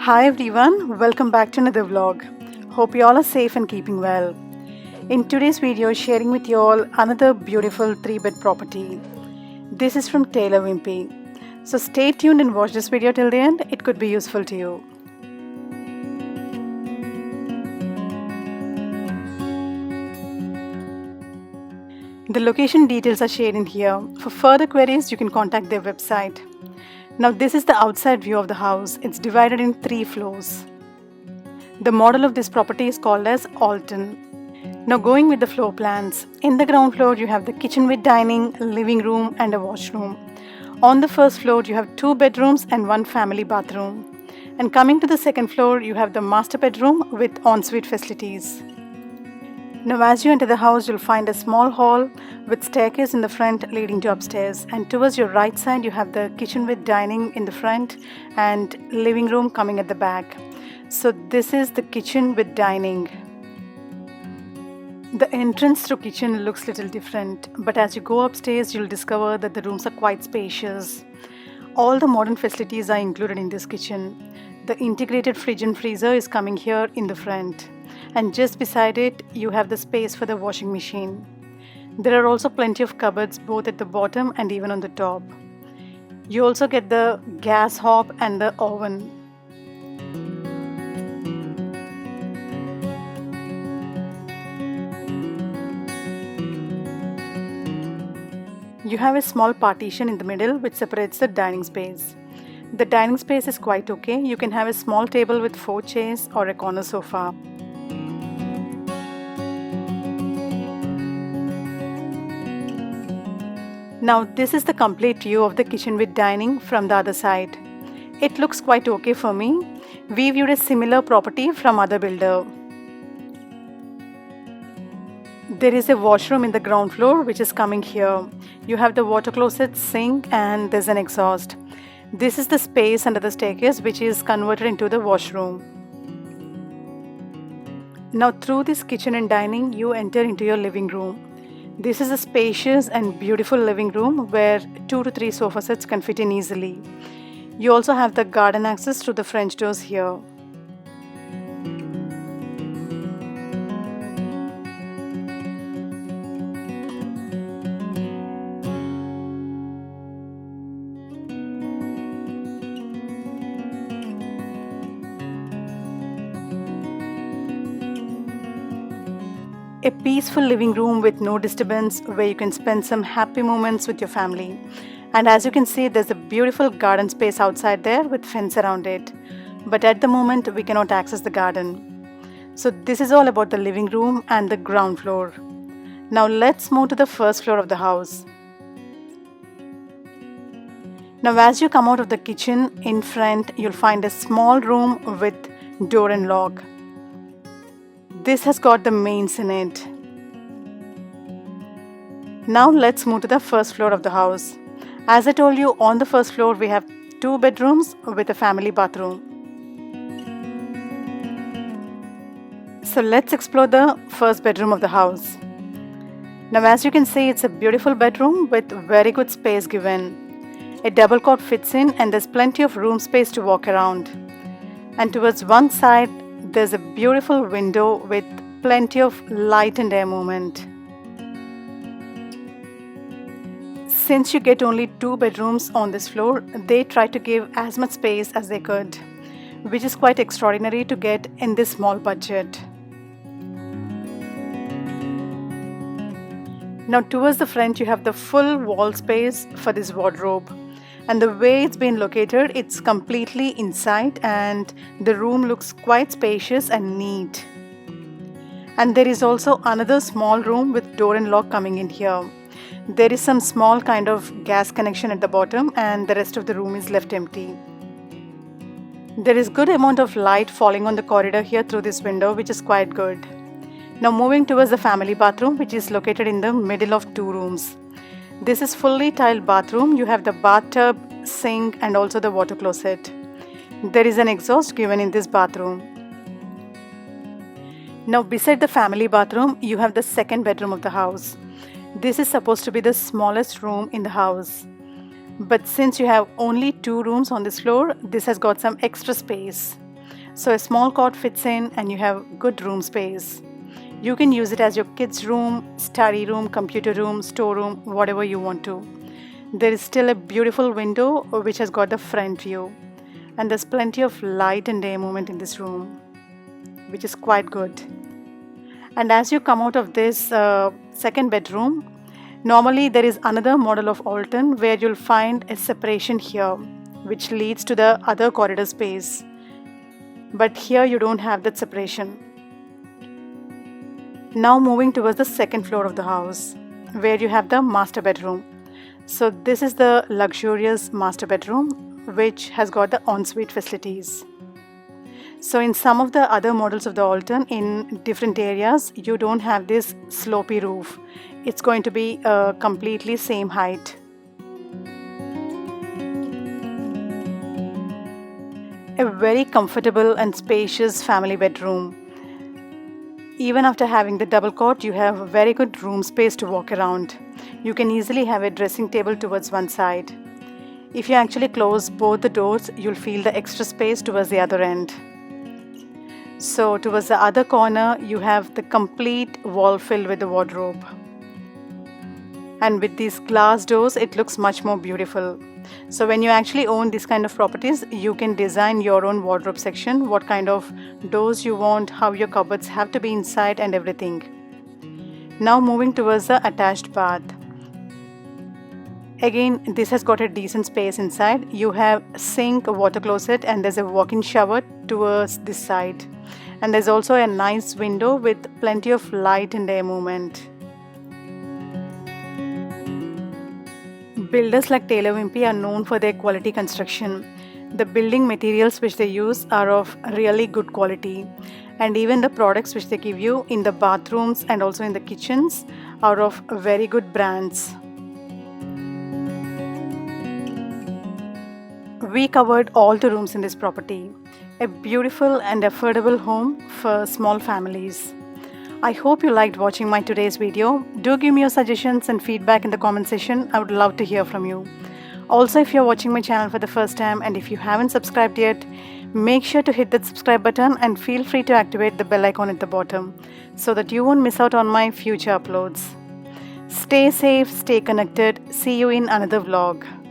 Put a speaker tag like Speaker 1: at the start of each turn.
Speaker 1: Hi everyone, welcome back to another vlog. Hope you all are safe and keeping well. In today's video, sharing with you all another beautiful 3-bed property. This is from Taylor Wimpey. So stay tuned and watch this video till the end, it could be useful to you. The location details are shared in here. For further queries, you can contact their website. Now this is the outside view of the house. It's divided in 3 floors. The model of this property is called as Alton. Now going with the floor plans, in the ground floor you have the kitchen with dining, living room and a washroom. On the first floor you have 2 bedrooms and 1 family bathroom. And coming to the second floor you have the master bedroom with ensuite facilities. Now as you enter the house, you'll find a small hall with staircase in the front leading to upstairs, and towards your right side you have the kitchen with dining in the front and living room coming at the back. So this is the kitchen with dining. The entrance through kitchen looks little different, but as you go upstairs you'll discover that the rooms are quite spacious. All the modern facilities are included in this kitchen. The integrated fridge and freezer is coming here in the front. And just beside it, you have the space for the washing machine. There are also plenty of cupboards both at the bottom and even on the top. You also get the gas hob and the oven. You have a small partition in the middle which separates the dining space. The dining space is quite okay. You can have a small table with 4 chairs or a corner sofa. Now this is the complete view of the kitchen with dining from the other side. It looks quite okay for me. We viewed a similar property from other builder. There is a washroom in the ground floor which is coming here. You have the water closet, sink and there's an exhaust. This is the space under the staircase which is converted into the washroom. Now through this kitchen and dining you enter into your living room. This is a spacious and beautiful living room where 2 to 3 sofa sets can fit in easily. You also have the garden access through the French doors here. A peaceful living room with no disturbance where you can spend some happy moments with your family. And as you can see, there's a beautiful garden space outside there with fence around it. But at the moment, we cannot access the garden. So this is all about the living room and the ground floor. Now let's move to the first floor of the house. Now as you come out of the kitchen, in front, you'll find a small room with door and lock. This has got the mains in it. Now let's move to the first floor of the house. As I told you, on the first floor we have 2 bedrooms with a family bathroom. So let's explore the first bedroom of the house. Now as you can see, it's a beautiful bedroom with very good space given. A double cot fits in and there's plenty of room space to walk around. And towards one side there's a beautiful window with plenty of light and air movement. Since you get only 2 bedrooms on this floor, they try to give as much space as they could, which is quite extraordinary to get in this small budget. Now towards the front you have the full wall space for this wardrobe. And the way it's been located, it's completely inside and the room looks quite spacious and neat. And there is also another small room with door and lock coming in here. There is some small kind of gas connection at the bottom and the rest of the room is left empty. There is good amount of light falling on the corridor here through this window, which is quite good. Now moving towards the family bathroom, which is located in the middle of 2 rooms. This is fully tiled bathroom. You have the bathtub, sink and also the water closet. There is an exhaust given in this bathroom. Now beside the family bathroom, you have the second bedroom of the house. This is supposed to be the smallest room in the house. But since you have only 2 rooms on this floor, this has got some extra space. So a small cot fits in and you have good room space. You can use it as your kids' room, study room, computer room, storeroom, whatever you want to. There is still a beautiful window which has got the front view, and there's plenty of light and air movement in this room, which is quite good. And as you come out of this second bedroom, normally there is another model of Alton where you'll find a separation here which leads to the other corridor space. But here you don't have that separation. Now moving towards the second floor of the house where you have the master bedroom. So this is the luxurious master bedroom which has got the ensuite facilities. So in some of the other models of the Alton in different areas, you don't have this slopey roof. It's going to be completely same height. A very comfortable and spacious family bedroom. Even after having the double cot, you have very good room space to walk around. You can easily have a dressing table towards one side. If you actually close both the doors, you'll feel the extra space towards the other end. So towards the other corner, you have the complete wall filled with the wardrobe. And with these glass doors, it looks much more beautiful. So when you actually own this kind of properties, you can design your own wardrobe section, what kind of doors you want, how your cupboards have to be inside and everything. Now moving towards the attached bath. Again, this has got a decent space inside. You have sink, water closet, and there's a walk-in shower towards this side. And there's also a nice window with plenty of light and air movement. Builders like Taylor Wimpey are known for their quality construction. The building materials which they use are of really good quality, and even the products which they give you in the bathrooms and also in the kitchens are of very good brands. We covered all the rooms in this property. A beautiful and affordable home for small families. I hope you liked watching my today's video. Do give me your suggestions and feedback in the comment section. I would love to hear from you. Also, if you're watching my channel for the first time and if you haven't subscribed yet, make sure to hit that subscribe button and feel free to activate the bell icon at the bottom so that you won't miss out on my future uploads. Stay safe, stay connected. See you in another vlog.